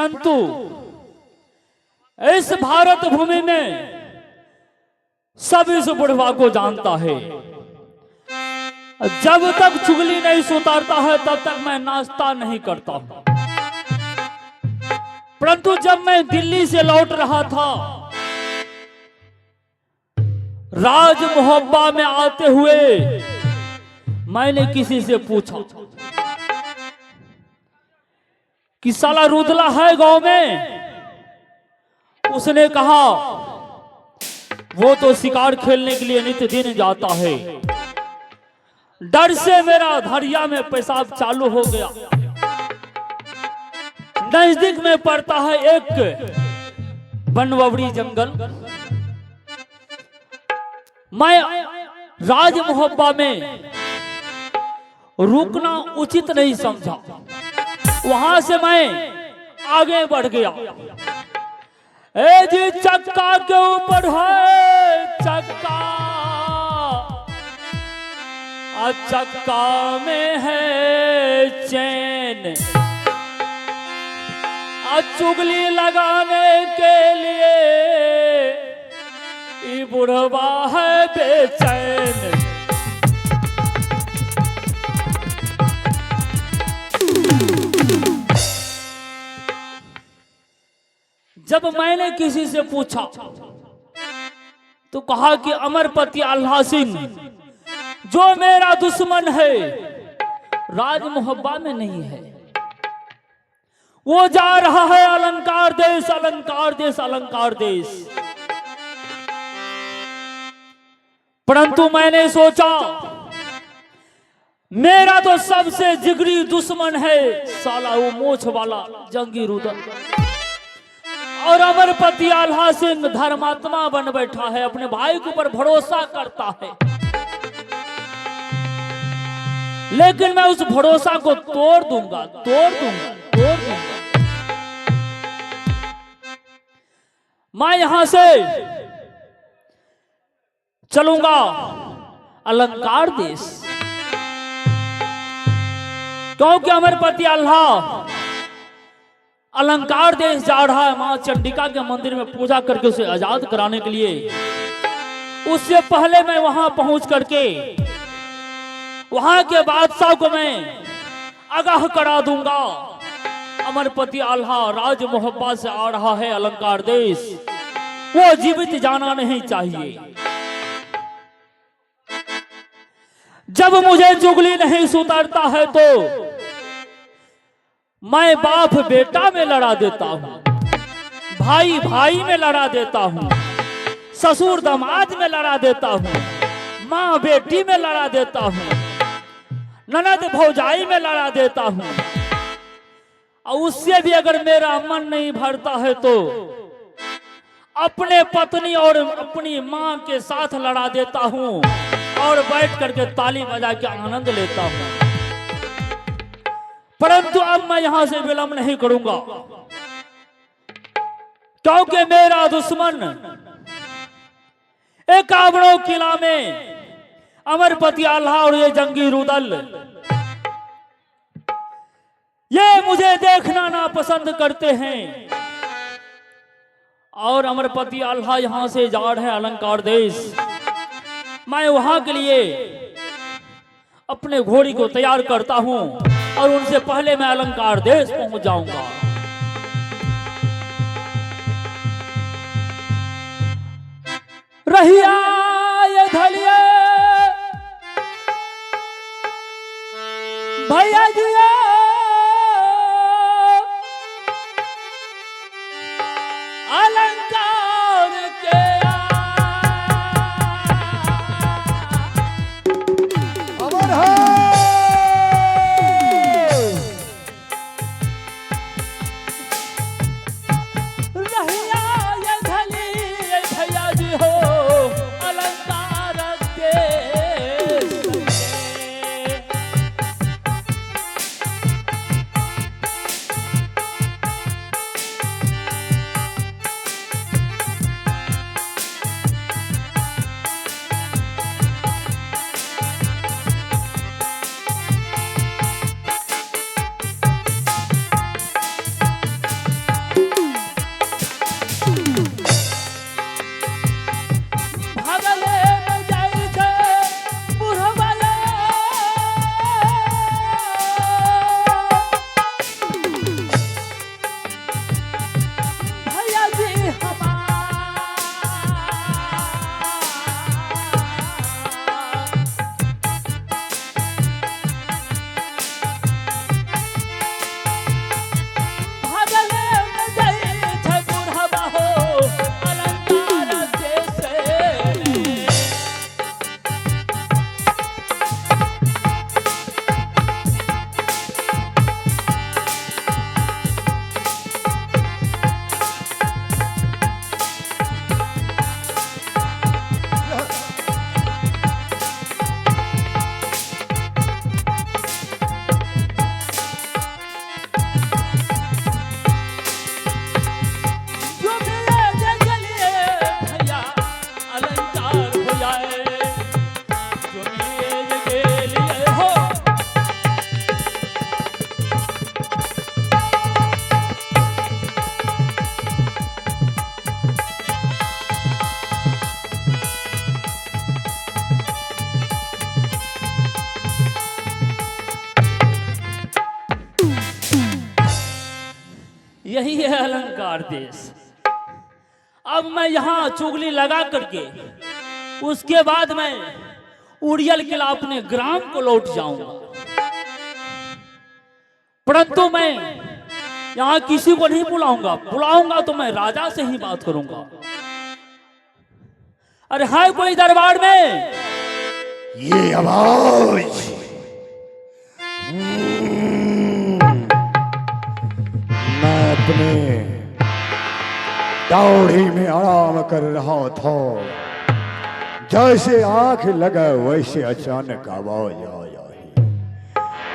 परंतु इस भारत भूमि में सब इस बुढ़वा को जानता है। जब तक चुगली नहीं सुतारता है तब तक मैं नाश्ता नहीं करता हूं। परंतु जब मैं दिल्ली से लौट रहा था, राज मोहब्बा में आते हुए मैंने किसी से पूछा कि साला रुदला है गांव में? उसने कहा वो तो शिकार खेलने के लिए नित्य दिन जाता है। डर से मेरा धरिया में पेशाब चालू हो गया। नजदीक में पड़ता है एक बनवड़ी जंगल। मैं राज मोहब्बा में रुकना उचित नहीं समझा। वहां से मैं आगे बढ़ गया। ए जी चक्का के ऊपर है चक्का, चक्का में है चैन, चुगली लगाने के लिए ये बुढ़वा है बेचैन। जब मैंने किसी से पूछा तो कहा कि अमरपति अल्लाह सिंह जो मेरा दुश्मन है राज मोहब्बा में नहीं है, वो जा रहा है अलंकार देश, अलंकार देश, अलंकार देश। परंतु मैंने सोचा मेरा तो सबसे जिगरी दुश्मन है साला वो मोछ वाला जंगी रुदल। और अमरपति अल्लाह सिंह धर्मात्मा बन बैठा है, अपने भाई के ऊपर भरोसा करता है। लेकिन मैं उस भरोसा को तोड़ दूंगा, तोड़ दूंगा, तोड़ दूंगा। मैं यहां से चलूंगा अलंकार देश, क्योंकि अमरपति अल्लाह अलंकार देश जा रहा है मां चंडिका के मंदिर में पूजा करके उसे आजाद कराने के लिए। उससे पहले मैं वहां पहुंच करके वहां के बादशाह को मैं आगाह करा दूंगा अमरपति अल्लाह राज मोहब्बा से आ रहा है अलंकार देश, वो जीवित जाना नहीं चाहिए। जब मुझे चुगली नहीं सुधरता है तो मैं बाप बेटा में लड़ा देता हूं, भाई भाई में लड़ा देता हूं, ससुर दामाद में लड़ा देता हूं, मां बेटी में लड़ा देता हूं, ननद भौजाई में लड़ा देता हूं। और उससे भी अगर मेरा मन नहीं भरता है तो अपने पत्नी और अपनी मां के साथ लड़ा देता हूं और बैठ करके ताली बजा के आनंद लेता हूं। परंतु अब मैं यहां से विलंब नहीं करूंगा, क्योंकि मेरा दुश्मन एकावनों किला में अमरपति अल्लाह और ये जंगी रुदल, ये मुझे देखना ना पसंद करते हैं। और अमरपति अल्लाह यहां से जा रहे हैं अलंकार देश। मैं वहां के लिए अपने घोड़ी को तैयार करता हूं और उनसे पहले मैं अलंकार देश पहुंच जाऊंगा। रहिया ये धलिए भैया जी अलंकार के अमर है। रहिया ये धली भैया जी हो अलंकार देश के। यही है अलंकार देश। अब मैं यहाँ चुगली लगा करके उसके बाद मैं उड़ियल किला अपने ग्राम को लौट जाऊंगा, परंतु मैं यहाँ किसी को नहीं बुलाऊंगा। बुलाऊंगा तो मैं राजा से ही बात करूंगा। अरे है कोई दरबार में? ये आवाज मैं अपने दाढ़ी में आराम कर रहा था, जैसे आंख लगा वैसे अचानक आवाज आया है।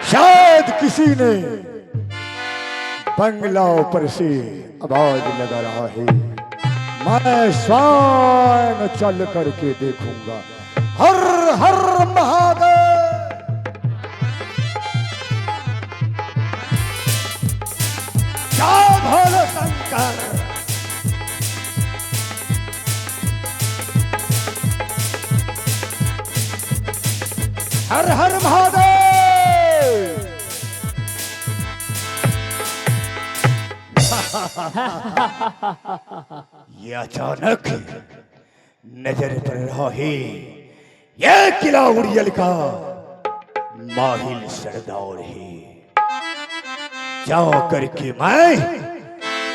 शायद किसी ने बंगला ऊपर से आवाज लगा रहा है। मैं स्वयं चल करके देखूंगा। हर हर महादेव। जय भोले शंकर। हर हर महादेव। ये अचानक नजर पड़ रहा है, ये किला उड़ियल का माहिल सरदार है। जाओ करके मैं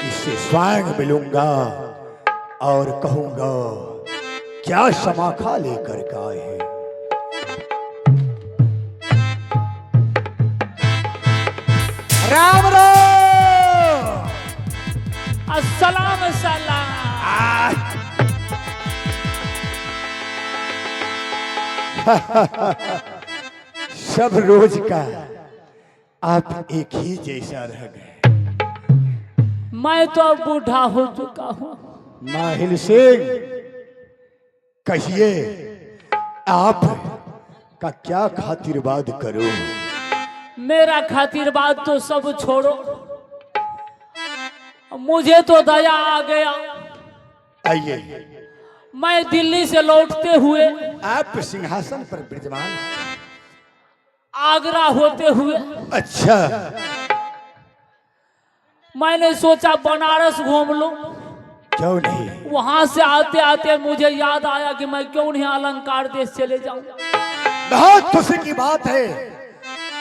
इससे स्वयं मिलूंगा और कहूंगा क्या समाखा लेकर के आए हैं। राम राम। अस्सलाम सलाम। सब रोज का आप एक ही जैसा रह गए। मैं तो अब बूढ़ा हो चुका हूँ। माहिल सिंह, कहिए आप का क्या खातिरबाद करूं? मेरा खातिरबाद तो सब छोड़ो, मुझे तो दया आ गया। आइए। मैं दिल्ली से लौटते हुए आप सिंहासन पर विराजमान। आगरा होते हुए अच्छा। मैंने सोचा बनारस घूम लूं। क्यों नहीं? वहां से आते आते मुझे याद आया कि मैं क्यों नहीं अलंकार देश चले जाऊं। बहुत खुशी की बात है।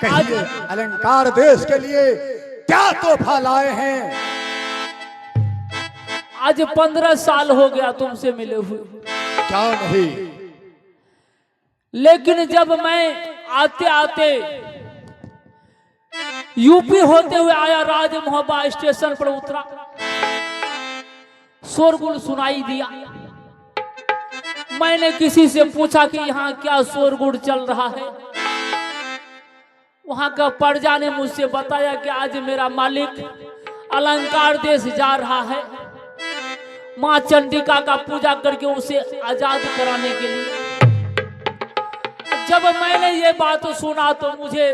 कहिए अलंकार देश के लिए क्या तोहफा लाए हैं? आज 15 साल हो गया तुमसे मिले हुए। क्या नहीं? लेकिन जब मैं आते आते यूपी होते हुए आया, राज मोहब्बा स्टेशन पर उतरा, शोरगुल सुनाई दिया। मैंने किसी से पूछा कि यहाँ क्या शोरगुल चल रहा है। वहां का प्रजा ने मुझसे बताया कि आज मेरा मालिक अलंकार देश जा रहा है, मां चंडिका का पूजा करके उसे आजाद कराने के लिए। जब मैंने ये बात सुना तो मुझे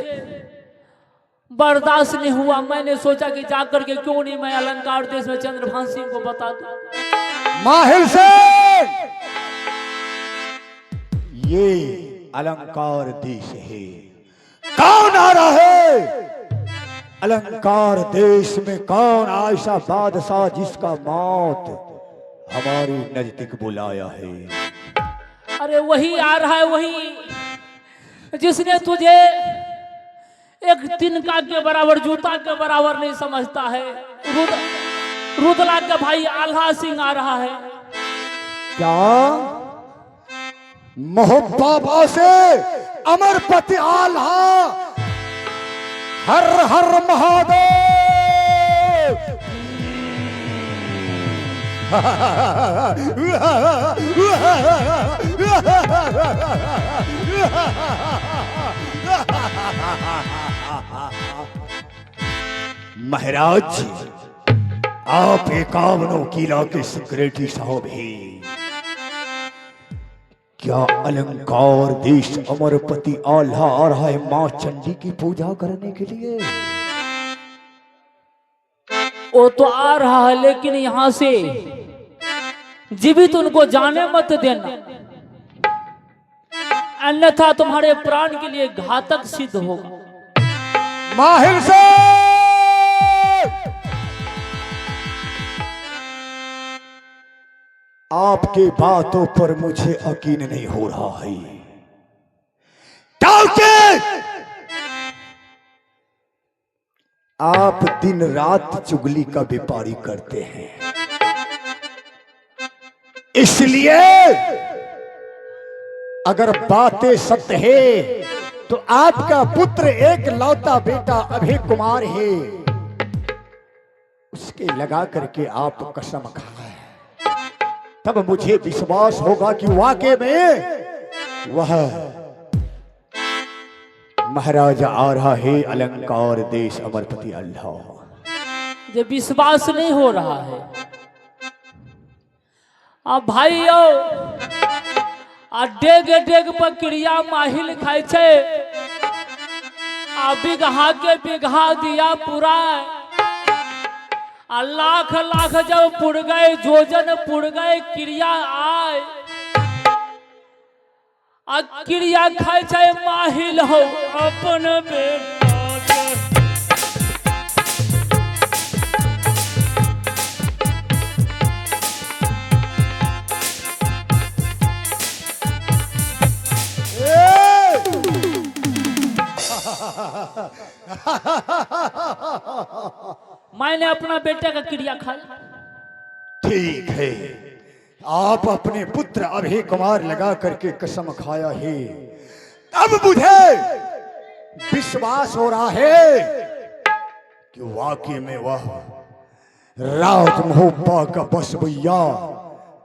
बर्दाश्त नहीं हुआ। मैंने सोचा कि जाकर के क्यों नहीं मैं अलंकार देश में चंद्रभान सिंह को बता दूं। माहिल से ये अलंकार देश है। कौन आ रहा है? अलंकार देश में कौन ऐसा बादशाह जिसका मौत हमारी नजदीक बुलाया है? अरे वही आ रहा है, वही जिसने तुझे एक तिनका के बराबर, जूता के बराबर नहीं समझता है। रुदला का भाई आल्हा सिंह आ रहा है। क्या मोहब्बा से अमरपति आल्हा? हर हर महादेव। महाराज जी, आप 51 किला के सेक्रेटरी साहब हैं। क्या अलंकार देश अमरपति आल्हा आ रहा है मां चंडी की पूजा करने के लिए? वो तो आ रहा है, लेकिन यहां से जीवित उनको जाने मत देना, अन्यथा तुम्हारे प्राण के लिए घातक सिद्ध होगा। माहिल से आपके बातों पर मुझे यकीन नहीं हो रहा है, क्योंकि आप दिन रात चुगली का व्यापारी करते हैं। इसलिए अगर बातें सत्य है तो आपका पुत्र एक लौता बेटा अभय कुमार है, उसके लगा करके आप कसम खाए, तब मुझे विश्वास होगा कि वाकई में वह महाराजा आ रहा है, अलंकार देश अमरपति अल्लाह। ये विश्वास नहीं हो रहा है। अब भाइयों आ डेग डेग पर क्रिया माहिल खाए छे, आ बिगहा के बिगहा दिया पूरा, आ लाख लाख जब पुड़ गए जोजन पुड़ गए क्रिया आए, आ क्रिया खाए छे माहिल हो अपन बेटा के। मैंने अपना बेटे का क्रिया खाया। ठीक है, आप अपने पुत्र अभय कुमार लगा करके कसम खाया है, अब मुझे विश्वास हो रहा है कि वाकई में वह राजमहोबा का बस भैया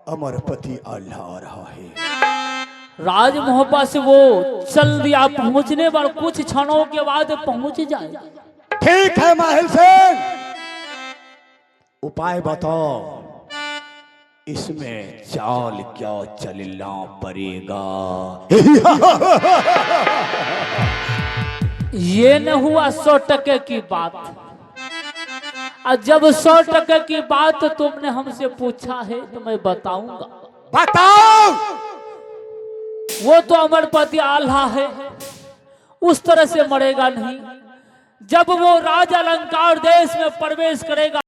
अमरपति अल्लाह आ रहा है। राज मोहब्बत से वो चल दिया, पहुंचने पर कुछ क्षणों के बाद पहुंच जाएगा। ठीक है माहिल सिंह, उपाय बताओ, इसमें चाल क्या चलना पड़ेगा? ये न हुआ 100% की बात, और जब 100% की बात तुमने हमसे पूछा है तो मैं बताऊंगा। बताओ। वो तो अमरपति आल्हा है, उस तरह से मरेगा नहीं। जब वो राज अलंकार देश में प्रवेश करेगा